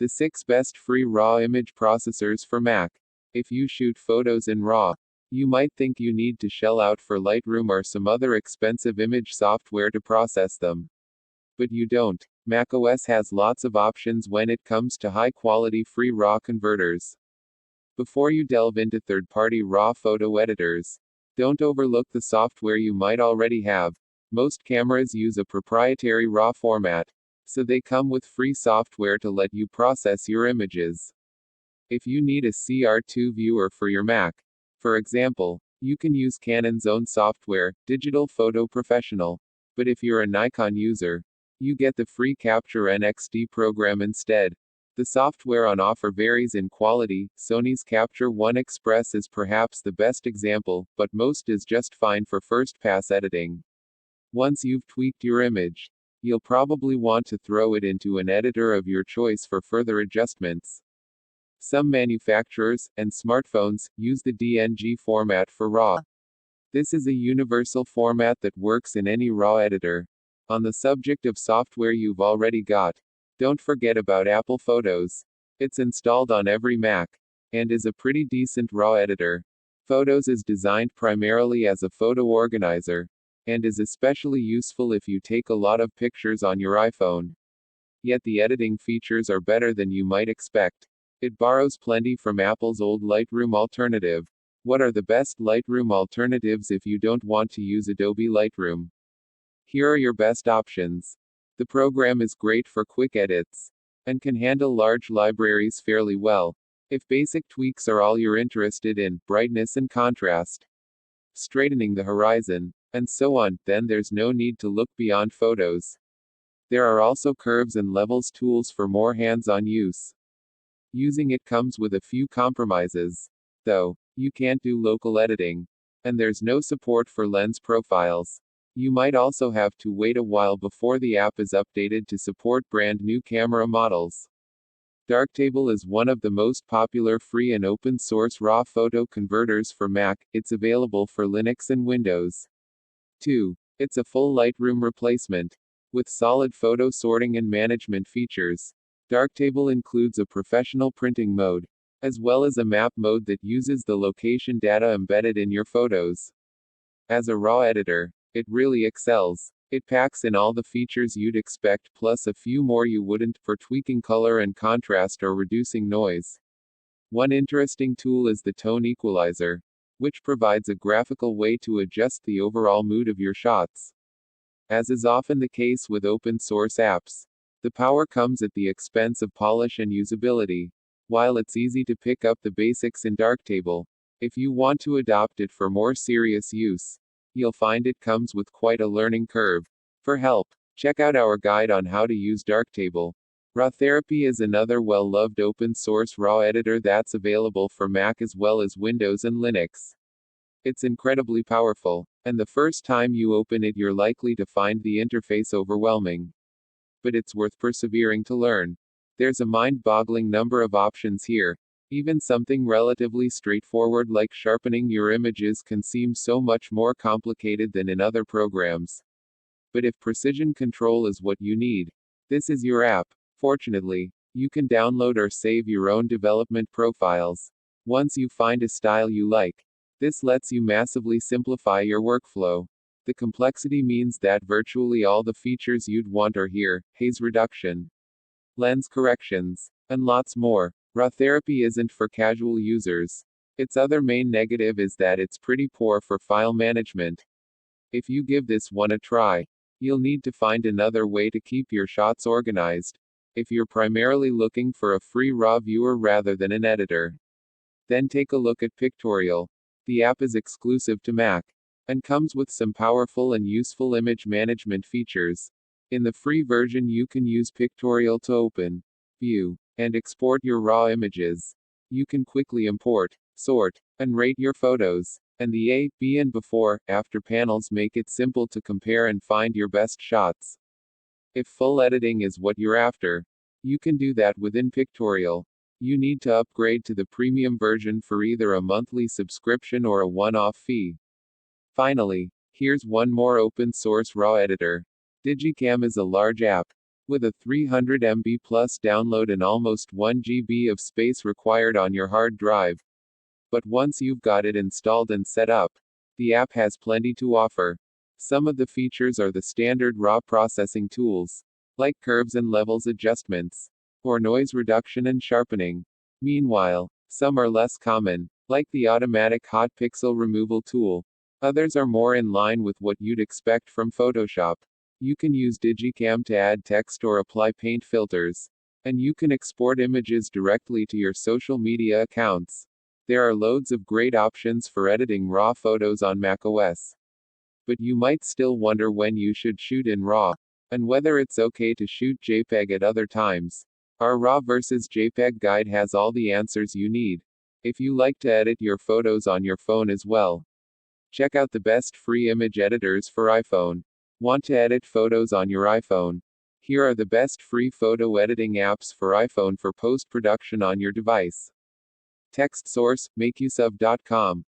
The 6 best free RAW image processors for Mac. If you shoot photos in RAW, you might think you need to shell out for Lightroom or some other expensive image software to process them. But you don't. macOS has lots of options when it comes to high-quality free RAW converters. Before you delve into third-party RAW photo editors, don't overlook the software you might already have. Most cameras use a proprietary RAW format, so they come with free software to let you process your images. If you need a CR2 viewer for your Mac, for example, you can use Canon's own software, Digital Photo Professional. But if you're a Nikon user, you get the free Capture NXD program instead. The software on offer varies in quality. Sony's Capture One Express is perhaps the best example, but most is just fine for first-pass editing. Once you've tweaked your image, you'll probably want to throw it into an editor of your choice for further adjustments. Some manufacturers, and smartphones, use the DNG format for RAW. This is a universal format that works in any RAW editor. On the subject of software you've already got, don't forget about Apple Photos. It's installed on every Mac, and is a pretty decent RAW editor. Photos is designed primarily as a photo organizer, and is especially useful if you take a lot of pictures on your iPhone. Yet the editing features are better than you might expect. It borrows plenty from Apple's old Lightroom alternative. What are the best Lightroom alternatives if you don't want to use Adobe Lightroom? Here are your best options. The program is great for quick edits, and can handle large libraries fairly well. If basic tweaks are all you're interested in, brightness and contrast, straightening the horizon, and so on, then there's no need to look beyond Photos. There are also curves and levels tools for more hands-on use. Using it comes with a few compromises. Though, you can't do local editing, and there's no support for lens profiles. You might also have to wait a while before the app is updated to support brand new camera models. Darktable is one of the most popular free and open source RAW photo converters for Mac. It's available for Linux and Windows. 2. It's a full Lightroom replacement, with solid photo sorting and management features. Darktable includes a professional printing mode, as well as a map mode that uses the location data embedded in your photos. As a RAW editor, it really excels. It packs in all the features you'd expect plus a few more you wouldn't, for tweaking color and contrast or reducing noise. One interesting tool is the tone equalizer, which provides a graphical way to adjust the overall mood of your shots. As is often the case with open source apps, the power comes at the expense of polish and usability. While it's easy to pick up the basics in Darktable, if you want to adopt it for more serious use, you'll find it comes with quite a learning curve. For help, check out our guide on how to use Darktable. RawTherapy is another well-loved open-source RAW editor that's available for Mac as well as Windows and Linux. It's incredibly powerful, and the first time you open it you're likely to find the interface overwhelming. But it's worth persevering to learn. There's a mind-boggling number of options here. Even something relatively straightforward like sharpening your images can seem so much more complicated than in other programs. But if precision control is what you need, this is your app. Fortunately, you can download or save your own development profiles. Once you find a style you like, this lets you massively simplify your workflow. The complexity means that virtually all the features you'd want are here: haze reduction, lens corrections, and lots more. RawTherapy isn't for casual users. Its other main negative is that it's pretty poor for file management. If you give this one a try, you'll need to find another way to keep your shots organized. If you're primarily looking for a free RAW viewer rather than an editor, then take a look at Pictorial. The app is exclusive to Mac, and comes with some powerful and useful image management features. In the free version you can use Pictorial to open, view, and export your RAW images. You can quickly import, sort, and rate your photos, and the A, B and before, after panels make it simple to compare and find your best shots. If full editing is what you're after, you can do that within Pictorial. You need to upgrade to the premium version for either a monthly subscription or a one-off fee. Finally, here's one more open source RAW editor. Digicam is a large app, With a 300 MB plus download and almost 1 GB of space required on your hard drive. But once you've got it installed and set up, the app has plenty to offer. Some of the features are the standard RAW processing tools, like curves and levels adjustments, or noise reduction and sharpening. Meanwhile, some are less common, like the automatic hot pixel removal tool. Others are more in line with what you'd expect from Photoshop. You can use Digicam to add text or apply paint filters. And you can export images directly to your social media accounts. There are loads of great options for editing RAW photos on macOS. But you might still wonder when you should shoot in RAW, and whether it's okay to shoot JPEG at other times. Our RAW versus JPEG guide has all the answers you need. If you like to edit your photos on your phone as well, check out the best free image editors for iPhone. Want to edit photos on your iPhone? Here are the best free photo editing apps for iPhone for post-production on your device. Text source, makeuseof.com.